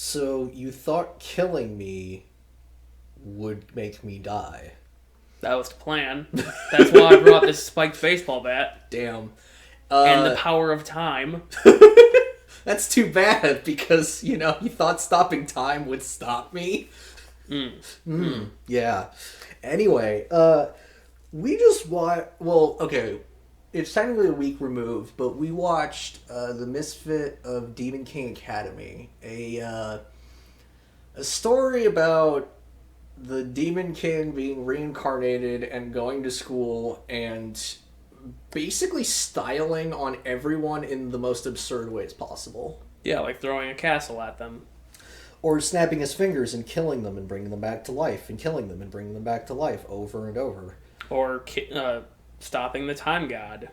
So you thought killing me would make me die? That was the plan. That's why I brought this spiked baseball bat. Damn. And the power of time. That's too bad, because, you thought stopping time would stop me. Yeah. Anyway, we just watched... Well, okay, it's technically a week removed, but we watched the Misfit of Demon King Academy. A story about the Demon King being reincarnated and going to school and basically styling on everyone in the most absurd ways possible. Yeah, like throwing a castle at them. Or snapping his fingers and killing them and bringing them back to life, and killing them and bringing them back to life over and over. Or stopping the time god.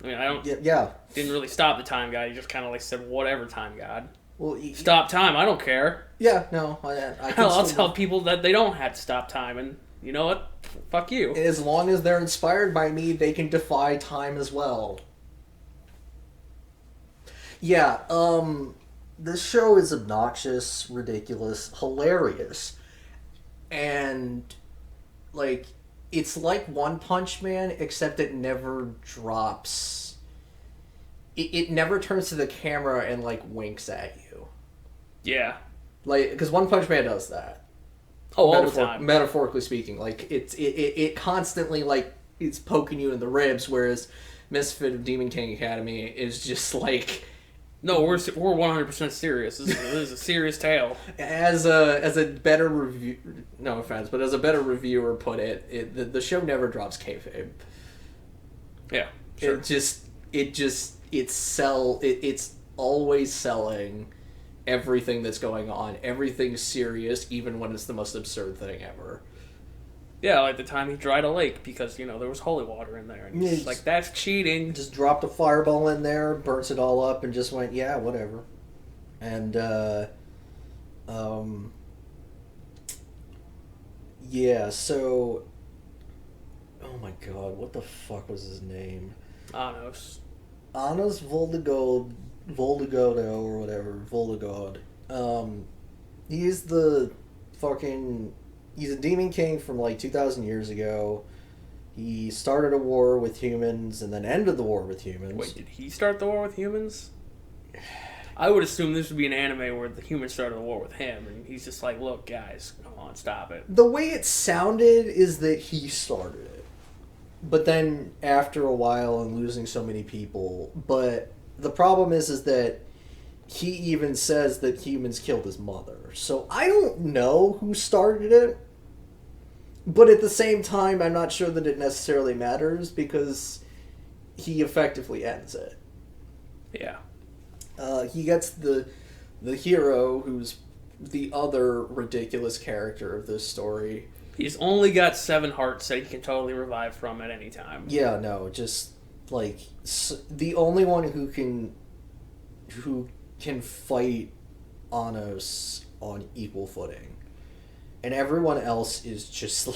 I mean, I don't... Yeah. Didn't really stop the time god. He just kind of said, whatever, time god. Well, stop time, I don't care. Yeah, no. I'll tell people that they don't have to stop time, and you know what? Fuck you. As long as they're inspired by me, they can defy time as well. Yeah, this show is obnoxious, ridiculous, hilarious, and, it's like One Punch Man, except it never drops. It never turns to the camera and, winks at you. Yeah. Because One Punch Man does that. Oh, all the time. Metaphorically speaking. It constantly, it's poking you in the ribs, whereas Misfit of Demon King Academy is just, No, we're 100% serious. This is a serious tale. As a better review, no offense, but as a better reviewer put it, the show never drops kayfabe. Yeah, sure. It's always selling everything that's going on. Everything's serious, even when it's the most absurd thing ever. Yeah, like the time he dried a lake because, there was holy water in there. And he's like, that's cheating. Just dropped a fireball in there, burns it all up, and just went, yeah, whatever. And, yeah, so... Oh my god, what the fuck was his name? Anos Voldegodo, or whatever, Voldegod. He's the fucking... He's a demon king from 2,000 years ago. He started a war with humans and then ended the war with humans. Wait, did he start the war with humans? I would assume this would be an anime where the humans started a war with him, and he's just like, look, guys, come on, stop it. The way it sounded is that he started it. But then, after a while, and losing so many people... But the problem is that he even says that humans killed his mother. So I don't know who started it. But at the same time, I'm not sure that it necessarily matters, because he effectively ends it. Yeah. He gets the hero, who's the other ridiculous character of this story. He's only got 7 hearts that he can totally revive from at any time. Yeah, no, just, the only one who can fight Anos on equal footing. And everyone else is just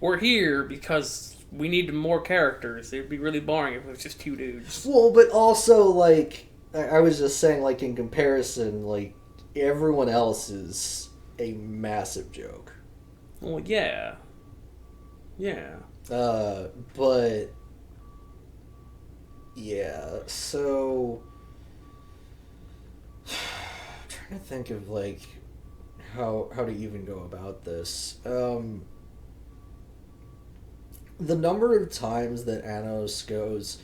We're here because we need more characters. It'd be really boring if it was just 2 dudes. Well, but also, I was just saying, in comparison, everyone else is a massive joke. Well, yeah. Yeah. But... Yeah, so... I'm trying to think of, how to even go about this. The number of times that Anos goes,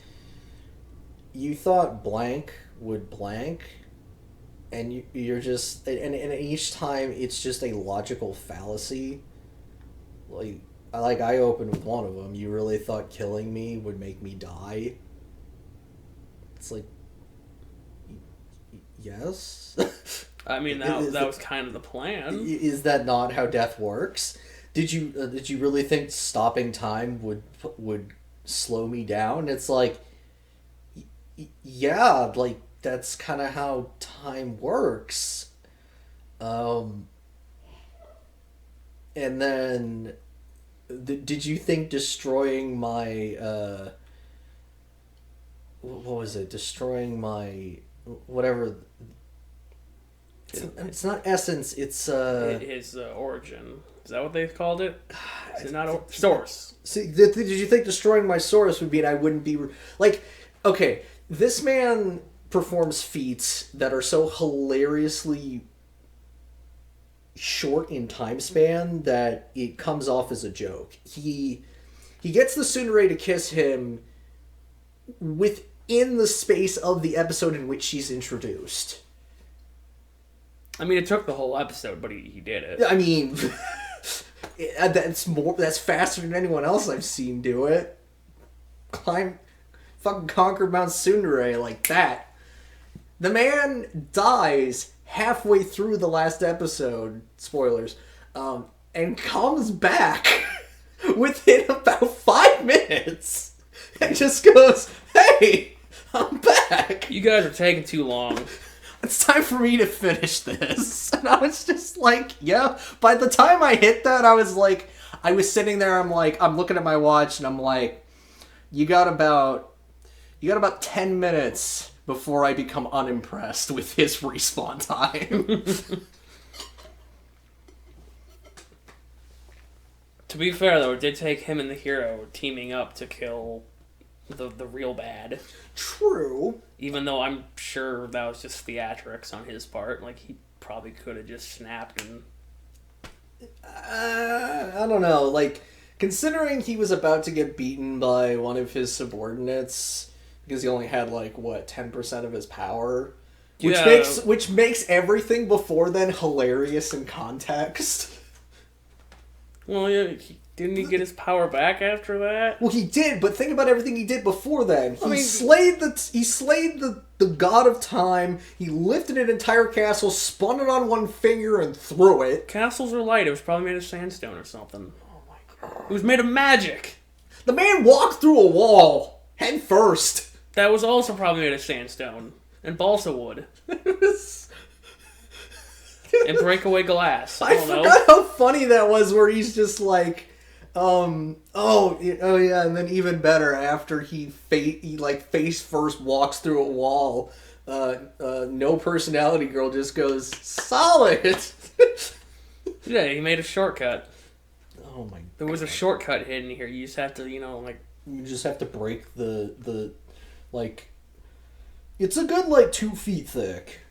you thought blank would blank, and you're just... And each time it's just a logical fallacy. I opened with one of them. You really thought killing me would make me die? It's yes. I mean, that was kind of the plan. Is that not how death works? Did you really think stopping time would slow me down? It's yeah, that's kind of how time works. And then, did you think destroying my what was it? Destroying my whatever. It's not essence. It's his origin. Is that what they called it? Is it not source? See, did you think destroying my source would mean I wouldn't be like? Okay, this man performs feats that are so hilariously short in time span that it comes off as a joke. He gets the tsundere to kiss him within the space of the episode in which she's introduced. I mean, it took the whole episode, but he did it. I mean, that's faster than anyone else I've seen do it. Fucking conquered Mount Tsundere like that. The man dies halfway through the last episode, spoilers, and comes back within about 5 minutes and just goes, "Hey, I'm back. You guys are taking too long. It's time for me to finish this." And I was just like, yeah. By the time I hit that, I was sitting there, I'm looking at my watch, and I'm like, you got about 10 minutes before I become unimpressed with his respawn time. To be fair, though, it did take him and the hero teaming up to kill the real bad. True. Even though I'm sure that was just theatrics on his part. Like, he probably could have just snapped and... I don't know. Like, considering he was about to get beaten by one of his subordinates, because he only had, 10% of his power... Which makes everything before then hilarious in context. Well, yeah, didn't he get his power back after that? Well, he did, but think about everything he did before then. He slayed the god of time. He lifted an entire castle, spun it on one finger, and threw it. Castles are light. It was probably made of sandstone or something. Oh my god! It was made of magic. The man walked through a wall head first. That was also probably made of sandstone and balsa wood. And breakaway glass. I forgot how funny that was, where he's just like, oh yeah, and then even better, after he face first walks through a wall, no personality girl just goes, "Solid." Yeah, he made a shortcut. Oh my god. There was a shortcut hidden here. You just have to, you just have to break the it's a good 2 feet thick.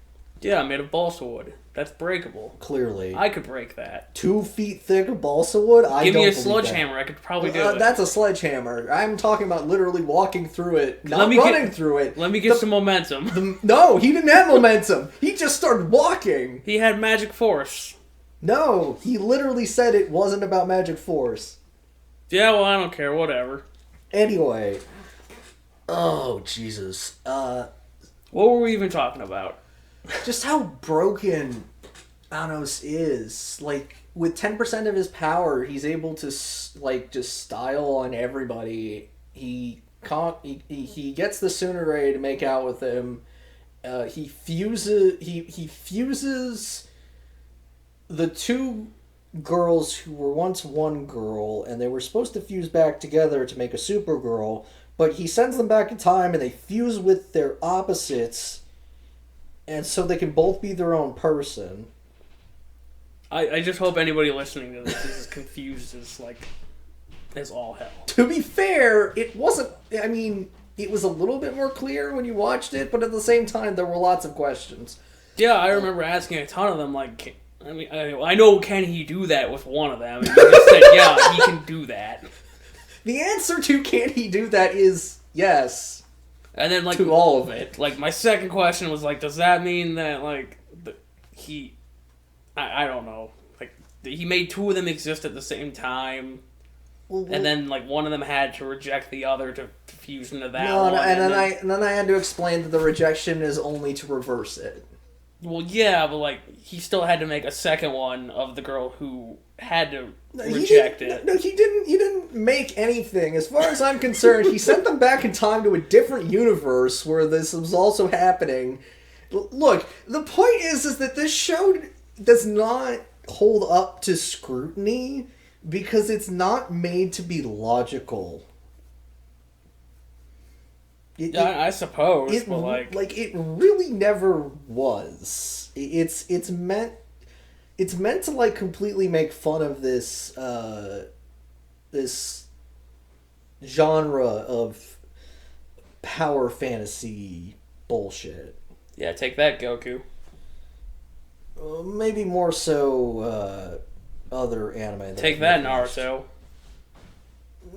Yeah, made of balsa wood. That's breakable. Clearly. I could break that. 2 feet thick of balsa wood? Give me a sledgehammer. I could probably do it. That's a sledgehammer. I'm talking about literally walking through it, not running through it. Let me get some momentum. No, he didn't have momentum. He just started walking. He had magic force. No, he literally said it wasn't about magic force. Yeah, well, I don't care. Whatever. Anyway. Oh, Jesus. What were we even talking about? Just how broken Thanos is. With 10% of his power, he's able to, just style on everybody. He gets the tsundere to make out with him. He fuses the two girls who were once one girl, and they were supposed to fuse back together to make a Supergirl, but he sends them back in time, and they fuse with their opposites, and so they can both be their own person. I just hope anybody listening to this is as confused as all hell. To be fair, it wasn't... I mean, it was a little bit more clear when you watched it, but at the same time, there were lots of questions. Yeah, I remember asking a ton of them, I know, can he do that with one of them? And he just said, yeah, he can do that. The answer to can he do that is yes. And then, to all of it. My second question was, does that mean that, he... I don't know. He made two of them exist at the same time, and then, one of them had to reject the other to fuse into that one. And then I had to explain that the rejection is only to reverse it. Well, yeah, but, he still had to make a second one of the girl who had to reject it. No, he didn't make anything. As far as I'm concerned, he sent them back in time to a different universe where this was also happening. Look, the point is that this show does not hold up to scrutiny because it's not made to be logical. I suppose, but like it really never was. It's meant to like completely make fun of this this genre of power fantasy bullshit. Yeah, take that, Goku. Maybe more so other anime. Take that, Naruto.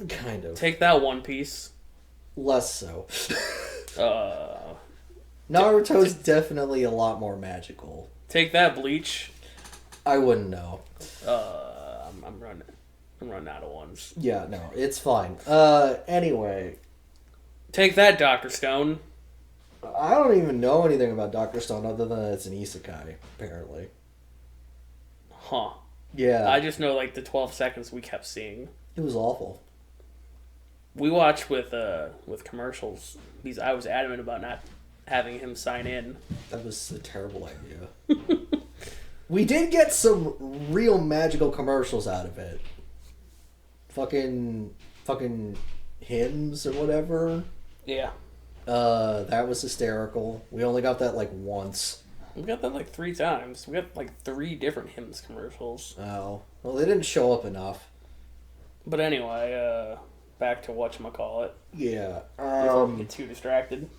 Kind of. Take that, One Piece. Less so. Naruto's definitely a lot more magical. Take that, Bleach. I wouldn't know. I'm running out of ones. Yeah, no, it's fine. Anyway. Take that, Dr. Stone. I don't even know anything about Dr. Stone other than it's an isekai, apparently. Huh. Yeah. I just know, like, the 12 seconds we kept seeing. It was awful. We watched with commercials because I was adamant about not having him sign in. That was a terrible idea. We did get some real magical commercials out of it. Fucking hymns or whatever. Yeah. That was hysterical. We only got that like once. We got that like 3 times. We got like 3 different hymns commercials. Oh. Well, they didn't show up enough. But anyway, back to whatchamacallit. Yeah. Before we get too distracted.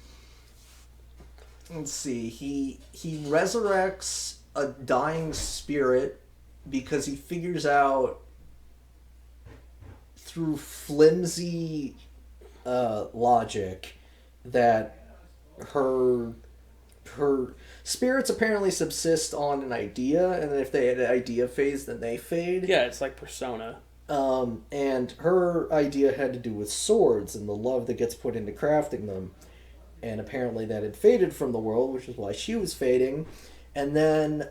Let's see. He resurrects a dying spirit because he figures out through flimsy logic that her spirits apparently subsist on an idea, and if they had an idea phase, then they fade. Yeah, it's like Persona. And her idea had to do with swords and the love that gets put into crafting them. And apparently that had faded from the world, which is why she was fading. And then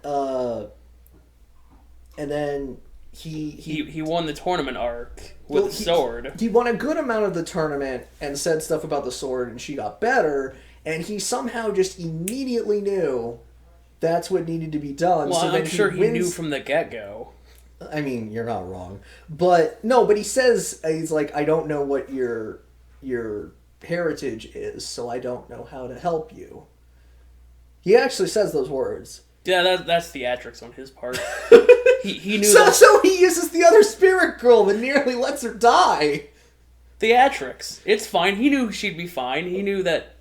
he won the tournament arc with a sword. He won a good amount of the tournament and said stuff about the sword, and she got better. And he somehow just immediately knew that's what needed to be done. Well, so I'm sure he knew from the get-go. I mean, you're not wrong. But he says, he's like, I don't know what your heritage is, so I don't know how to help you. He actually says those words. Yeah, that's theatrics on his part. he knew So he uses the other spirit girl that nearly lets her die. Theatrics. It's fine. He knew she'd be fine. He knew that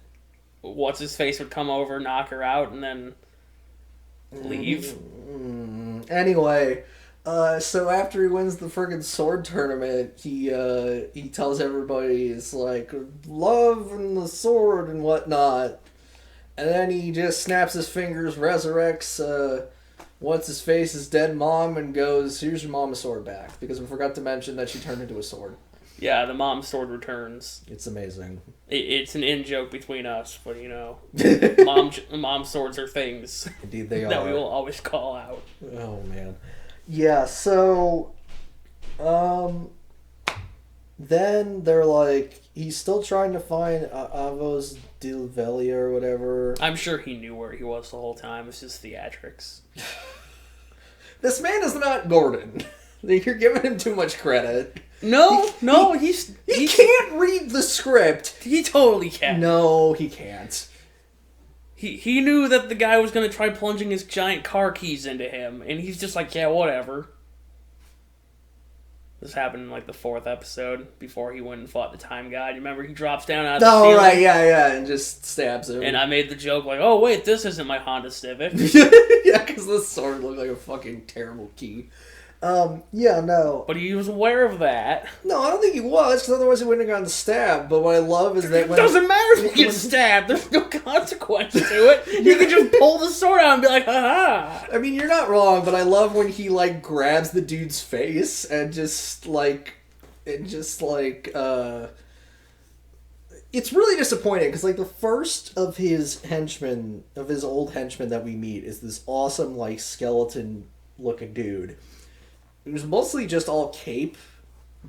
what's-his-face would come over, knock her out, and then leave. Anyway, so after he wins the friggin' sword tournament, he tells everybody it's like love and the sword and whatnot. And then he just snaps his fingers, resurrects what's-his-face's dead mom, and goes, here's your mama's sword back. Because we forgot to mention that she turned into a sword. Yeah, the mom sword returns. It's amazing. It's an in-joke between us, but you know, mom swords are things. Indeed they are. That we will always call out. Oh, man. Yeah, so... then they're like, he's still trying to find Avos Dilvelia or whatever. I'm sure he knew where he was the whole time. It's just theatrics. This man is not Gordon. You're giving him too much credit. No, he can't read the script. He totally can. No, he can't. He knew that the guy was going to try plunging his giant car keys into him, and he's just like, yeah, whatever. This happened in like the 4th episode before he went and fought the time god. You remember he drops down out of the ceiling? Right, yeah, and just stabs him. And I made the joke like, oh wait, this isn't my Honda Civic. Yeah, because the sword looked like a fucking terrible key. Yeah, no. But he was aware of that. No, I don't think he was, because otherwise he wouldn't have gotten stabbed. But what I love is that it doesn't matter if you get stabbed. There's no consequence to it. You can just pull the sword out and be like, ha-ha. I mean, you're not wrong, but I love when he, like, grabs the dude's face and just, like... it's really disappointing, because, like, the first of his henchmen, of his old henchmen that we meet, is this awesome, like, skeleton-looking dude. It was mostly just all cape,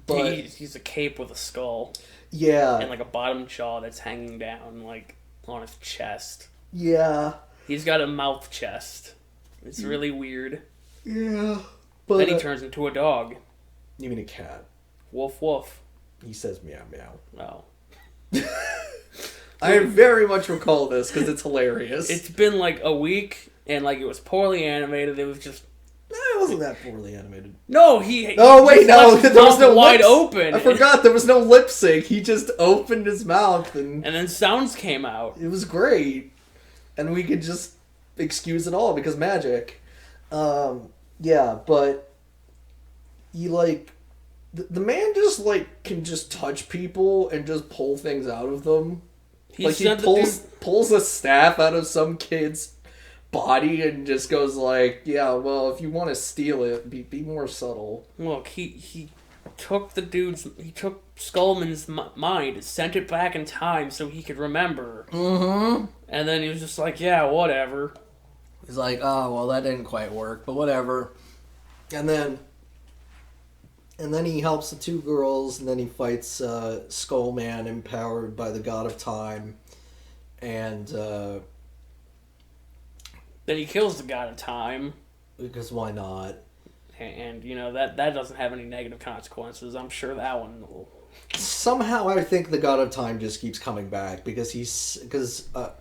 but... He's a cape with a skull. Yeah. And, like, a bottom jaw that's hanging down, like, on his chest. Yeah. He's got a mouth chest. It's really weird. Yeah. But then he turns into a dog. You mean a cat? Woof, woof. He says meow, meow. Oh. I very much recall this because it's hilarious. It's been like a week, and like it was poorly animated. It was just. No, it wasn't that poorly animated. No, he. Oh wait, no, there was no wide open. I forgot there was no lip sync. He just opened his mouth and then sounds came out. It was great, and we could just excuse it all because magic. Yeah, but you like the man just like can just touch people and just pull things out of them. He pulls a staff out of some kid's body and just goes like, yeah, well, if you want to steal it, be more subtle. Look, he took Skullman's mind, sent it back in time so he could remember. Mm-hmm. And then he was just like, yeah, whatever. He's like, oh, well, that didn't quite work, but whatever. And then he helps the two girls, and then he fights Skullman, empowered by the God of Time. And then he kills the God of Time. Because why not? And you know, that doesn't have any negative consequences. I'm sure that one will... Somehow I think the God of Time just keeps coming back because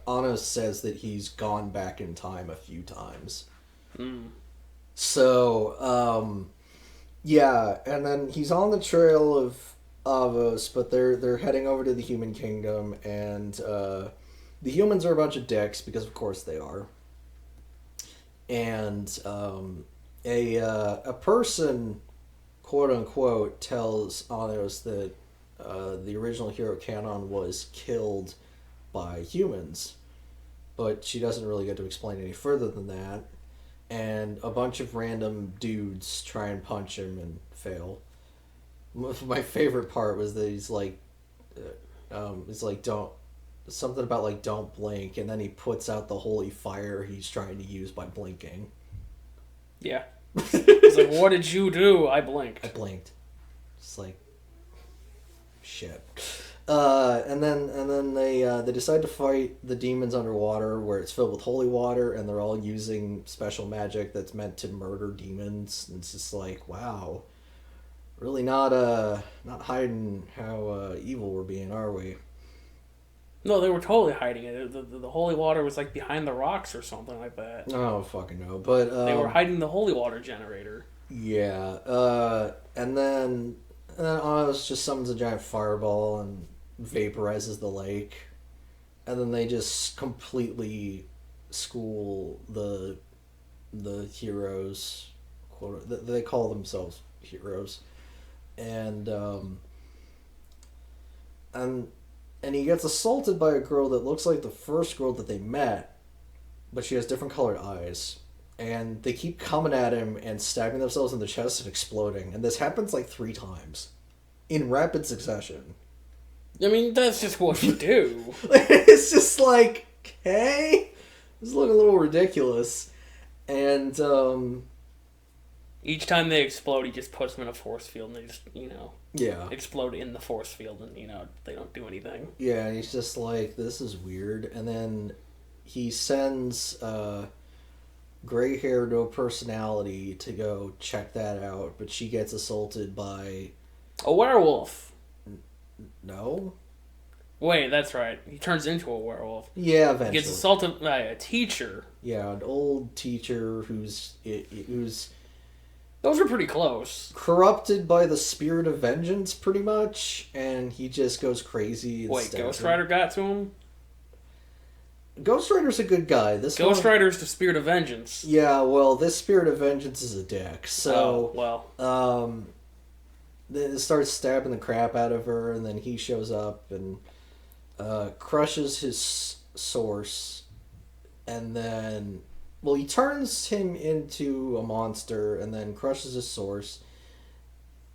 Anna says that he's gone back in time a few times. So, yeah, and then he's on the trail of Avos, but they're heading over to the human kingdom, and the humans are a bunch of dicks because of course they are. And a person, quote unquote, tells Anos that the original hero Canon was killed by humans, but she doesn't really get to explain any further than that. And a bunch of random dudes try and punch him and fail. My favorite part was that he's like, don't blink, and then he puts out the holy fire he's trying to use by blinking. Yeah. He's like, what did you do? I blinked. It's like, shit. And then they decide to fight the demons underwater, where it's filled with holy water, and they're all using special magic that's meant to murder demons. And it's just like, wow, really not hiding how evil we're being, are we? No, they were totally hiding it. The holy water was like behind the rocks or something like that. Oh, fucking no. But they were hiding the holy water generator. Yeah. And then Anos just summons a giant fireball and vaporizes the lake. And then they just completely school the heroes. They call themselves heroes. And he gets assaulted by a girl that looks like the first girl that they met, but she has different colored eyes. And they keep coming at him and stabbing themselves in the chest and exploding. And this happens like 3 times in rapid succession. I mean, that's just what you do. It's just like, okay, this is looking a little ridiculous. And each time they explode, he just puts them in a force field, and they just, yeah, explode in the force field, and they don't do anything. Yeah, and he's just like, this is weird. And then he sends gray hair, no personality to go check that out, but she gets assaulted by a werewolf. No. Wait, that's right. He turns into a werewolf. Yeah, eventually. He gets assaulted by a teacher. Yeah, an old teacher who's those are pretty close. Corrupted by the spirit of vengeance, pretty much, and he just goes crazy. Wait, Ghost Rider got to him? Ghost Rider's a good guy. Ghost Rider's the spirit of vengeance. Yeah, well, this spirit of vengeance is a dick. So, then it starts stabbing the crap out of her, and then he shows up and crushes his source, and then, well, he turns him into a monster, and then crushes his source,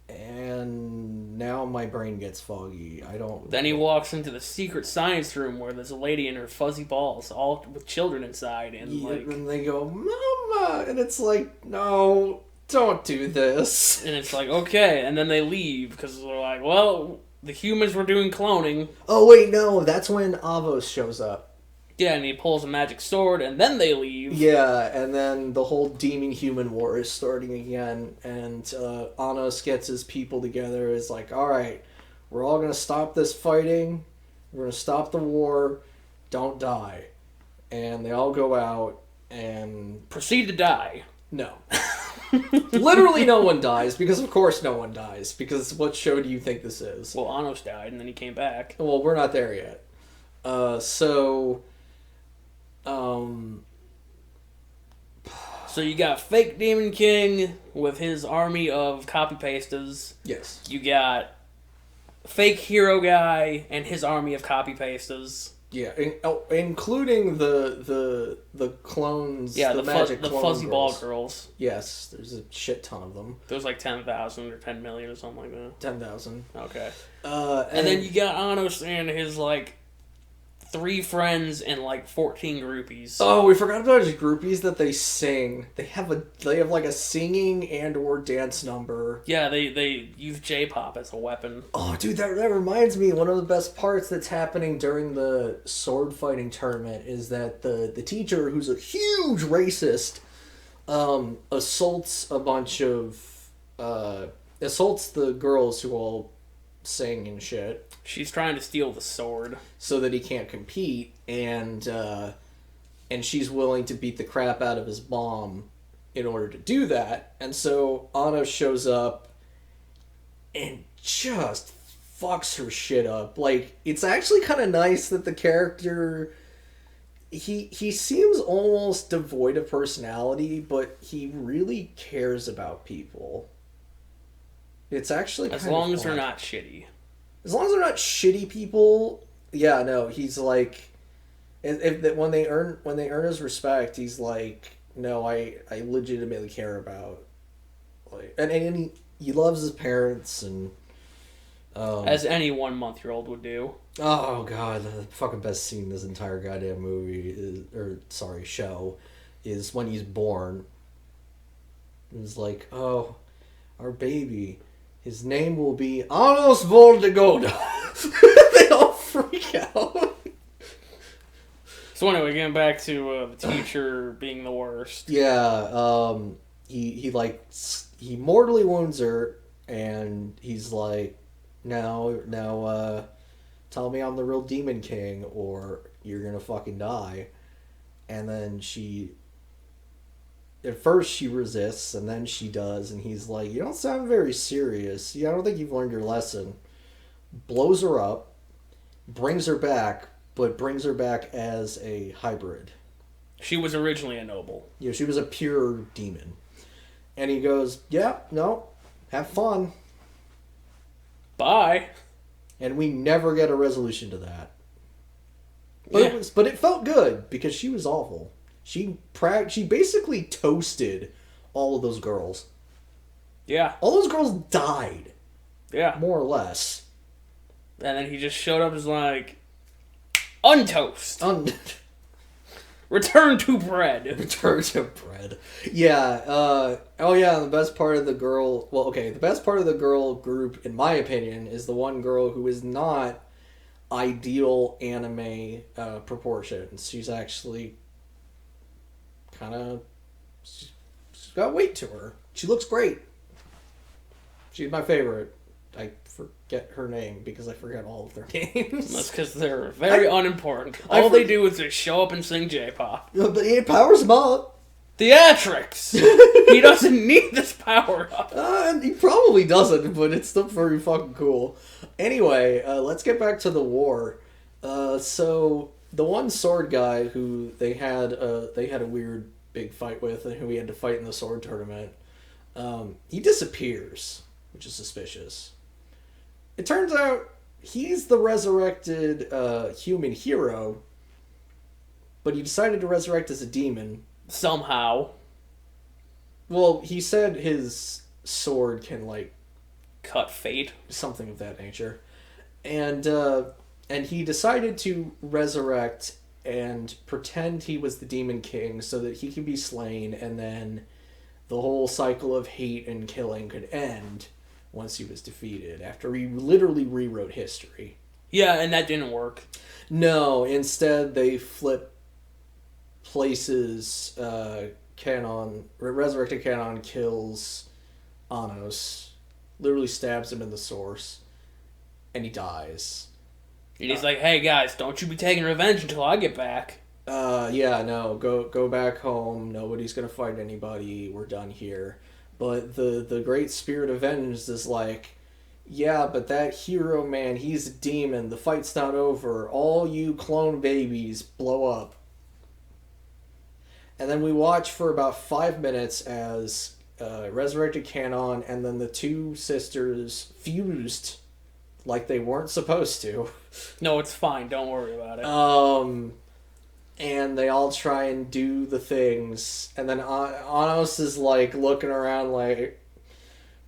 and now my brain gets foggy. Then he walks into the secret science room where there's a lady in her fuzzy balls, all with children inside, and and they go, "Mama," and it's like, no, don't do this. And it's like, okay, and then they leave because they're like, well, the humans were doing cloning. Oh wait, no, that's when Avos shows up. Yeah, and he pulls a magic sword, and then they leave. Yeah, and then the whole demon-human war is starting again, and Anos gets his people together. It's like, alright, we're all gonna stop this fighting. We're gonna stop the war. Don't die. And they all go out and proceed to die. No. Literally no one dies, because of course no one dies, because what show do you think this is? Well, Anos died, and then he came back. Well, we're not there yet. So you got fake Demon King with his army of copy-pasters. Yes. You got fake hero guy and his army of copy-pasters. Yeah, including the clones, yeah, the magic the clone fuzzy girls. ball girls. Yes, there's a shit ton of them. There's like 10,000 or 10 million or something like that. 10,000. Okay. And then you got Anos and his, like, 3 friends and, like, 14 groupies. Oh, we forgot about his groupies that they sing. They have like a singing and or dance number. Yeah, they use J-pop as a weapon. Oh, dude, that reminds me. One of the best parts that's happening during the sword fighting tournament is that the teacher, who's a huge racist, assaults a bunch of assaults the girls who all sing and shit. She's trying to steal the sword so that he can't compete, and she's willing to beat the crap out of his mom in order to do that. And so Anna shows up and just fucks her shit up. Like, it's actually kind of nice that the character, he seems almost devoid of personality, but he really cares about people. It's actually as long as they're not shitty. As long as they're not shitty people, yeah, no, he's like, when they earn his respect, he's like, no, I legitimately care about, like, and he loves his parents, and as any 1 month-year-old would do. Oh god, the fucking best scene in this entire goddamn show, is when he's born. It's like, oh, our baby. His name will be Anos Voldegoda. They all freak out. So anyway, getting back to the teacher being the worst. Yeah, he mortally wounds her, and he's like, now, tell me I'm the real Demon King, or you're gonna fucking die. And then at first she resists, and then she does, and he's like, you don't sound very serious. Yeah, I don't think you've learned your lesson. Blows her up, brings her back, but brings her back as a hybrid. She was originally a noble. Yeah, she was a pure demon. And he goes, yeah, no, have fun. Bye. And we never get a resolution to that. But it felt good, because she was awful. She basically toasted all of those girls. Yeah. All those girls died. Yeah. More or less. And then he just showed up as like, untoast. Return to bread. Return to bread. Yeah. The best part of the girl... Well, okay. The best part of the girl group, in my opinion, is the one girl who is not ideal anime proportions. She's actually kind of... She's got weight to her. She looks great. She's my favorite. I forget her name because I forget all of their names. That's because they're very unimportant. All they do is just show up and sing J-pop. But it powers him up. Theatrics! He doesn't need this power up. He probably doesn't, but it's still pretty fucking cool. Anyway, let's get back to the war. So the one sword guy who they had a weird big fight with, and who we had to fight in the sword tournament, he disappears, which is suspicious. It turns out he's the resurrected human hero, but he decided to resurrect as a demon. Somehow. Well, he said his sword can, like... cut fate. Something of that nature. And he decided to resurrect and pretend he was the Demon King so that he could be slain, and then the whole cycle of hate and killing could end once he was defeated, after he literally rewrote history. Yeah, and that didn't work. No, instead they flip places. Resurrected Canon kills Anos, literally stabs him in the source, and he dies. And he's like, hey guys, don't you be taking revenge until I get back. Yeah, no, go back home. Nobody's gonna fight anybody. We're done here. But the Great Spirit of Vengeance is like, yeah, but that hero man, he's a demon. The fight's not over. All you clone babies blow up. And then we watch for about 5 minutes as Resurrected Canon and then the two sisters fused like they weren't supposed to. No, it's fine. Don't worry about it. And they all try and do the things. And then Anos is like looking around like,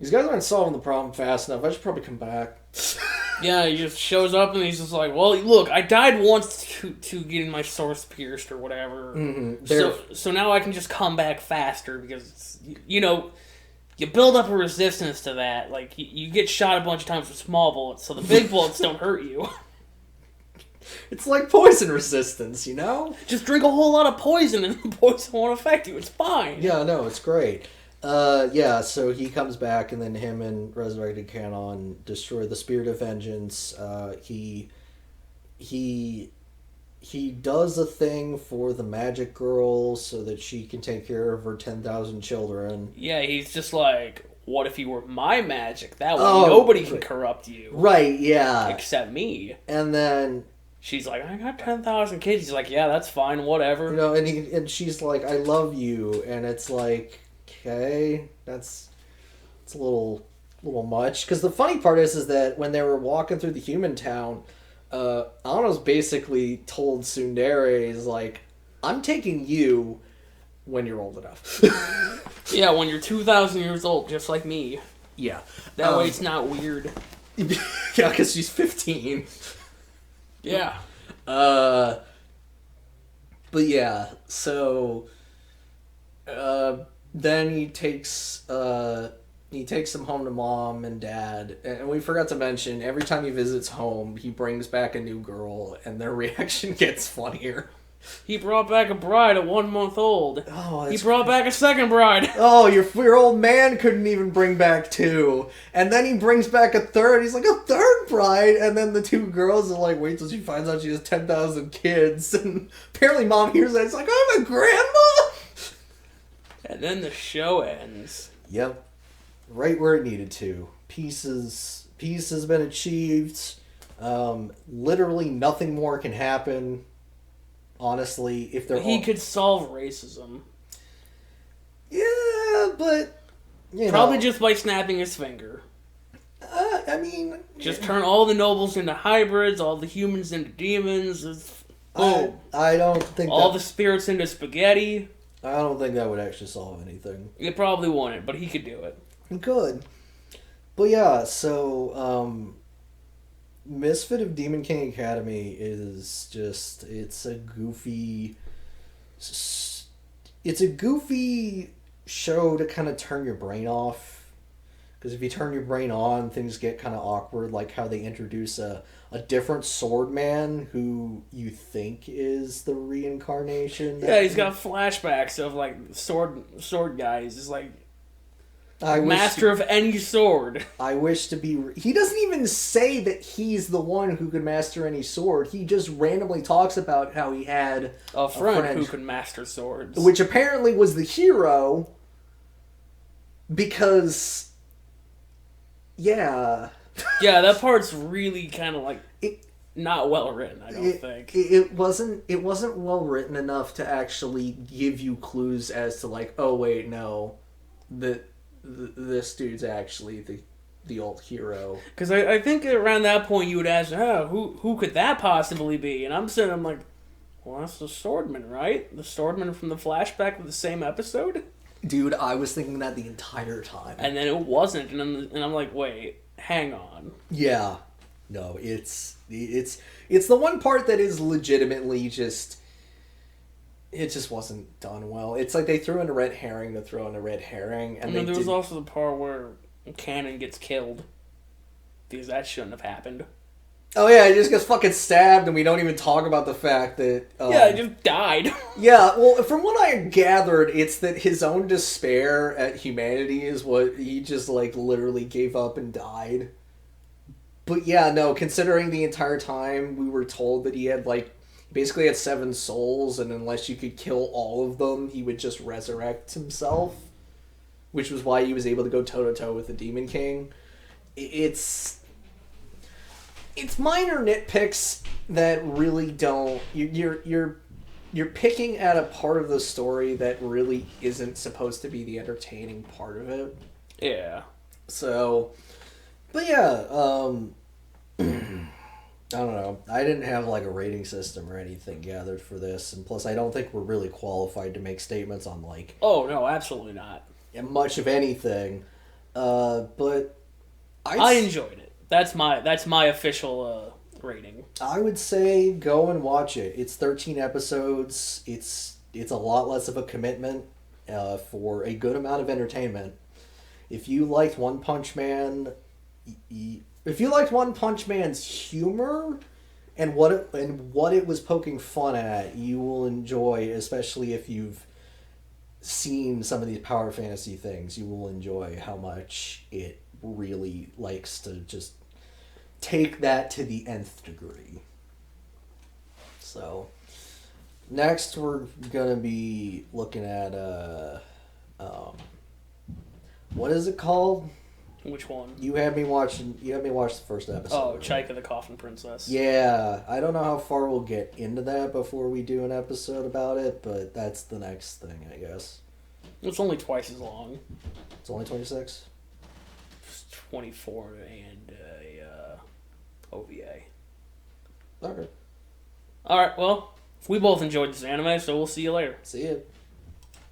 these guys aren't solving the problem fast enough. I should probably come back. Yeah, he just shows up and he's just like, well, look, I died once to getting my source pierced or whatever. Mm-hmm. So now I can just come back faster because, you build up a resistance to that. Like, you get shot a bunch of times with small bullets, so the big bullets don't hurt you. It's like poison resistance, you know? Just drink a whole lot of poison and the poison won't affect you. It's fine. Yeah, no, it's great. Yeah, so he comes back, and then him and Resurrected Canon destroy the Spirit of Vengeance. He does a thing for the magic girl so that she can take care of her 10,000 children. Yeah, he's just like, what if you were my magic? That way nobody can corrupt you. Right, yeah. Except me. And then... she's like, I got 10,000 kids. He's like, yeah, that's fine, whatever. And she's like, I love you. And it's like... okay, that's a little much. Because the funny part is that when they were walking through the human town, Anos basically told Tsundere, is like, I'm taking you when you're old enough. Yeah, when you're 2,000 years old, just like me. Yeah. That way it's not weird. Yeah, because she's 15. Yeah. But yeah, so... then he takes them home to mom and dad, and we forgot to mention, every time he visits home, he brings back a new girl, and their reaction gets funnier. He brought back a bride at 1 month old. Oh, he brought back a second bride. Oh, your old man couldn't even bring back two. And then he brings back a third. He's like, a third bride? And then the two girls are like, wait till she finds out she has 10,000 kids. And apparently mom hears that. It's like, I'm a grandma! And then the show ends. Yep. Right where it needed to. Peace has been achieved. Literally nothing more can happen. Honestly, if they're he could solve racism. Yeah, but probably just by snapping his finger. I mean, just turn all the nobles into hybrids, all the humans into demons. I don't think all the spirits into spaghetti. I don't think that would actually solve anything. It probably wouldn't, but he could do it. He could. But yeah, so Misfit of Demon King Academy is just, it's a goofy show to kind of turn your brain off. Because if you turn your brain on, things get kind of awkward, like how they introduce a different sword man who you think is the reincarnation. Yeah, he's got flashbacks of like sword guys. He's like master of any sword. I wish to be... He doesn't even say that he's the one who could master any sword. He just randomly talks about how he had a friend who could master swords. Which apparently was the hero because... Yeah. Yeah, that part's really kind of like not well written, I don't think. It wasn't well written enough to actually give you clues as to like, oh wait, no, this dude's actually the old hero. Because I think around that point you would ask, who could that possibly be? And I'm like, well, that's the swordman, right? The swordman from the flashback of the same episode? Dude, I was thinking that the entire time. And then it wasn't, and I'm like, wait, hang on. Yeah. No, it's the one part that is legitimately just... It just wasn't done well. It's like they threw in a red herring to throw in a red herring. And then there was also the part where Cannon gets killed. Because that shouldn't have happened. Oh yeah, he just gets fucking stabbed and we don't even talk about the fact that... yeah, he just died. Yeah, well, from what I gathered, it's that his own despair at humanity is what he just, like, literally gave up and died. But yeah, no, considering the entire time we were told that he had like basically had 7 souls, and unless you could kill all of them, he would just resurrect himself, which was why he was able to go toe to toe with the Demon King. It's minor nitpicks that really don't. You're picking at a part of the story that really isn't supposed to be the entertaining part of it. Yeah. So, but yeah, I don't know. I didn't have like a rating system or anything gathered for this, and plus I don't think we're really qualified to make statements on like Oh no, absolutely not. much of anything. But I enjoyed it. That's my official rating. I would say go and watch it. It's 13 episodes. It's a lot less of a commitment for a good amount of entertainment. If you liked One Punch Man, if you liked One Punch Man's humor and what it was poking fun at, you will enjoy, especially if you've seen some of these power fantasy things, you will enjoy how much it really likes to just take that to the nth degree. So, next we're gonna be looking at what is it called? Which one? You had me watch the first episode. Oh, Chaika the Coffin Princess. Yeah, I don't know how far we'll get into that before we do an episode about it, but that's the next thing, I guess. It's only twice as long. It's only 26? It's 24 and OVA. Okay. Alright, well, we both enjoyed this anime, so we'll see you later. See ya.